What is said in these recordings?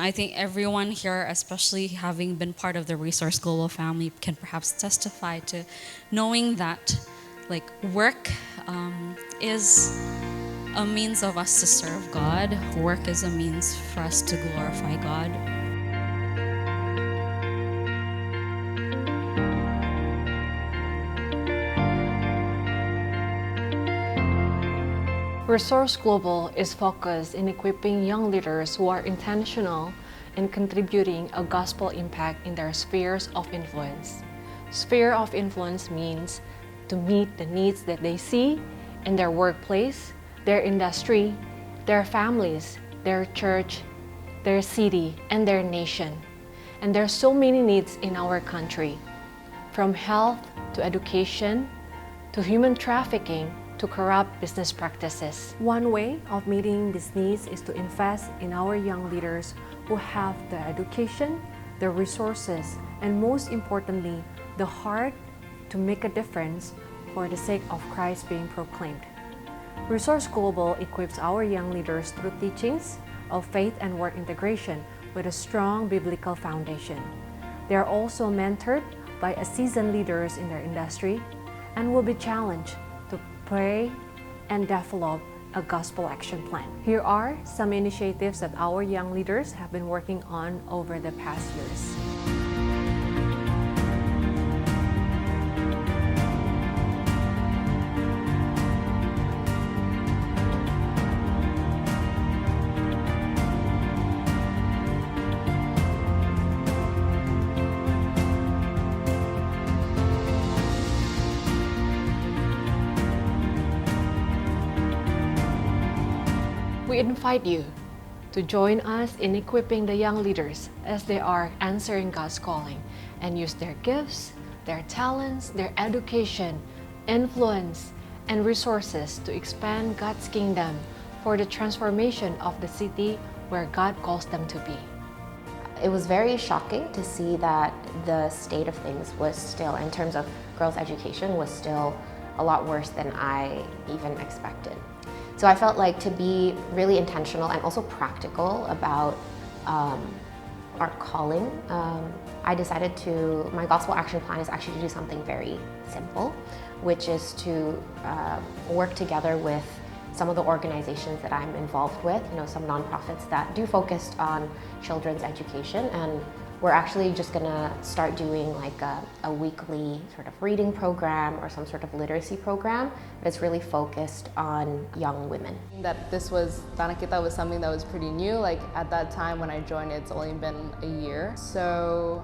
I think everyone here, especially having been part of the Resource Global family, can perhaps testify to knowing that work is a means of us to serve God. Work is a means for us to glorify God. Resource Global is focused in equipping young leaders who are intentional in contributing a gospel impact in their spheres of influence. Sphere of influence means to meet the needs that they see in their workplace, their industry, their families, their church, their city, and their nation. And there are so many needs in our country, from health to education to human trafficking to corrupt business practices. One way of meeting these needs is to invest in our young leaders who have the education, the resources, and most importantly, the heart to make a difference for the sake of Christ being proclaimed. Resource Global equips our young leaders through teachings of faith and work integration with a strong biblical foundation. They are also mentored by seasoned leaders in their industry and will be challenged to pray and develop a gospel action plan. Here are some initiatives that our young leaders have been working on over the past years. We invite you to join us in equipping the young leaders as they are answering God's calling and use their gifts, their talents, their education, influence, and resources to expand God's kingdom for the transformation of the city where God calls them to be. It was very shocking to see that the state of things was still, in terms of girls' education, was still a lot worse than I even expected. So I felt like to be really intentional and also practical about our calling, I decided my gospel action plan is actually to do something very simple, which is to work together with some of the organizations that I'm involved with, some nonprofits that do focus on children's education, and we're actually just gonna start doing like a weekly sort of reading program or some sort of literacy program that's really focused on young women. That this was, Paramitha was something that was pretty new. Like at that time when I joined, it's only been a year. So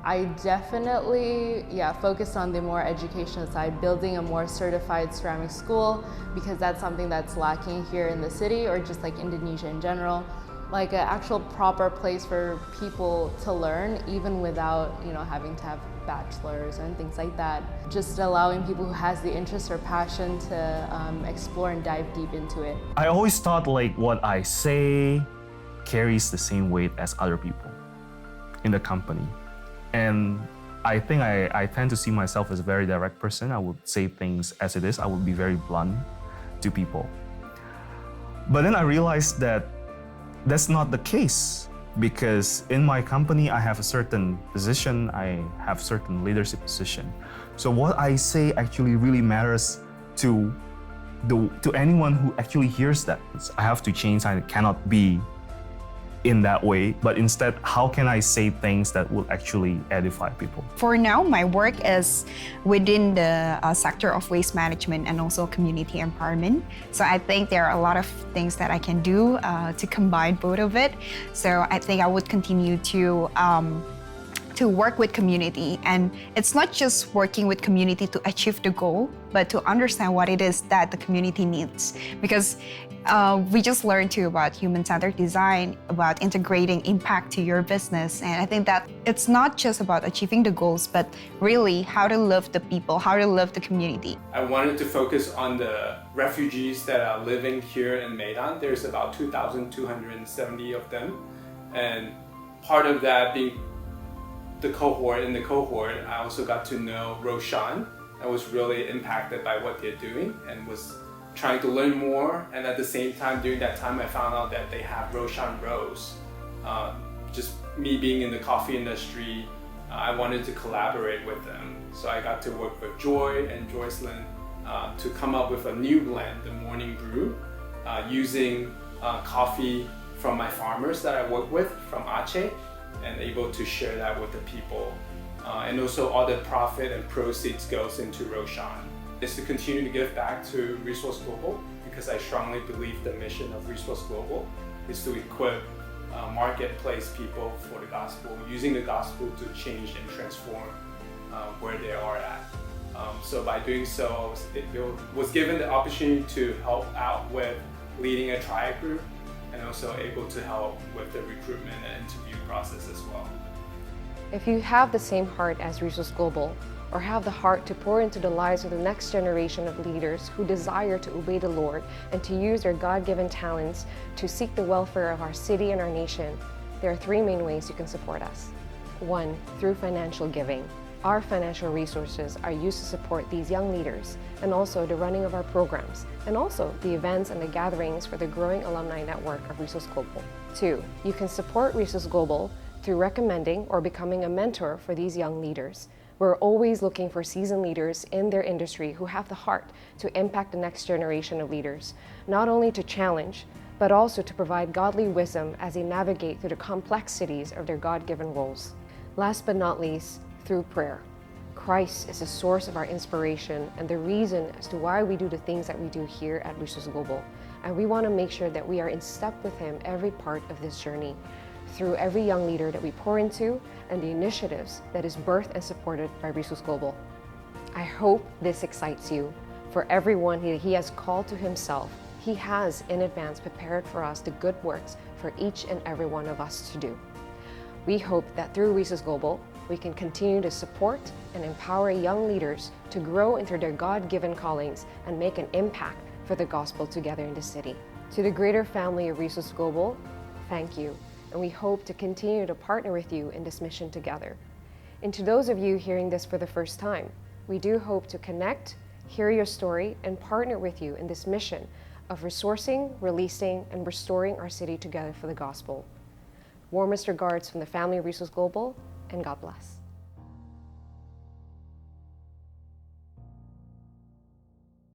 I definitely, focused on the more educational side, building a more certified ceramic school, because that's something that's lacking here in the city or just like Indonesia in general. Like an actual proper place for people to learn, even without having to have bachelors and things like that. Just allowing people who has the interest or passion to explore and dive deep into it. I always thought like what I say carries the same weight as other people in the company. And I think I tend to see myself as a very direct person. I would say things as it is. I would be very blunt to people. But then I realized that that's not the case, because in my company I have a certain position, I have certain leadership position. So what I say actually really matters to anyone who actually hears that. I have to change. I cannot be in that way, but instead, how can I say things that will actually edify people? For now, my work is within the sector of waste management and also community empowerment. So I think there are a lot of things that I can do to combine both of it. So I think I would continue to work with community. And it's not just working with community to achieve the goal, but to understand what it is that the community needs. Because we just learned too about human-centered design, about integrating impact to your business. And I think that it's not just about achieving the goals, but really how to love the people, how to love the community. I wanted to focus on the refugees that are living here in Medan. There's about 2,270 of them. And part of that being the cohort. In the cohort, I also got to know Roshan. I was really impacted by what they're doing and was trying to learn more. And at the same time, during that time, I found out that they have Roshan Rose just me being in the coffee industry, I wanted to collaborate with them. So I got to work with Joy and Joycelyn to come up with a new blend, the Morning Brew, using coffee from my farmers that I work with from Aceh, and able to share that with the people. And also all the profit and proceeds goes into Roshan. Is to continue to give back to Resource Global, because I strongly believe the mission of Resource Global is to equip marketplace people for the gospel, using the gospel to change and transform where they are at. So by doing so, it was given the opportunity to help out with leading a triad group, and also able to help with the recruitment and interview process as well. If you have the same heart as Resource Global, or have the heart to pour into the lives of the next generation of leaders who desire to obey the Lord and to use their God-given talents to seek the welfare of our city and our nation, there are 3 main ways you can support us. 1, through financial giving. Our financial resources are used to support these young leaders, and also the running of our programs, and also the events and the gatherings for the growing alumni network of Resource Global. 2, you can support Resource Global through recommending or becoming a mentor for these young leaders. We're always looking for seasoned leaders in their industry who have the heart to impact the next generation of leaders, not only to challenge, but also to provide godly wisdom as they navigate through the complexities of their God-given roles. Last but not least, through prayer. Christ is the source of our inspiration and the reason as to why we do the things that we do here at Resource Global. And we want to make sure that we are in step with Him every part of this journey, through every young leader that we pour into and the initiatives that is birthed and supported by Resource Global. I hope this excites you. For everyone He has called to Himself, He has in advance prepared for us the good works for each and every one of us to do. We hope that through Resource Global, we can continue to support and empower young leaders to grow into their God-given callings and make an impact for the gospel together in the city. To the greater family of Resource Global, thank you. And we hope to continue to partner with you in this mission together. And to those of you hearing this for the first time, we do hope to connect, hear your story, and partner with you in this mission of resourcing, releasing, and restoring our city together for the gospel. Warmest regards from the family of Resource Global, and God bless.